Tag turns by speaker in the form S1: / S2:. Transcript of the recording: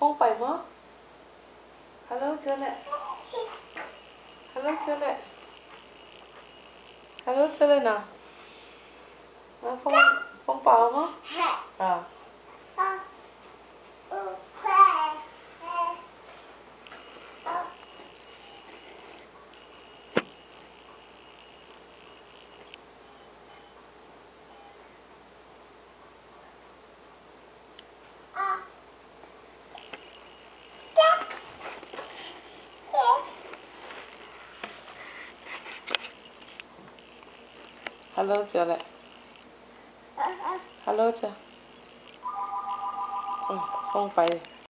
S1: Phong phải吗 Hello trở lại Hello trở lại Hello trở lại nào Phong Phong bảo吗 À Hello trở lại Hello chưa Phong phải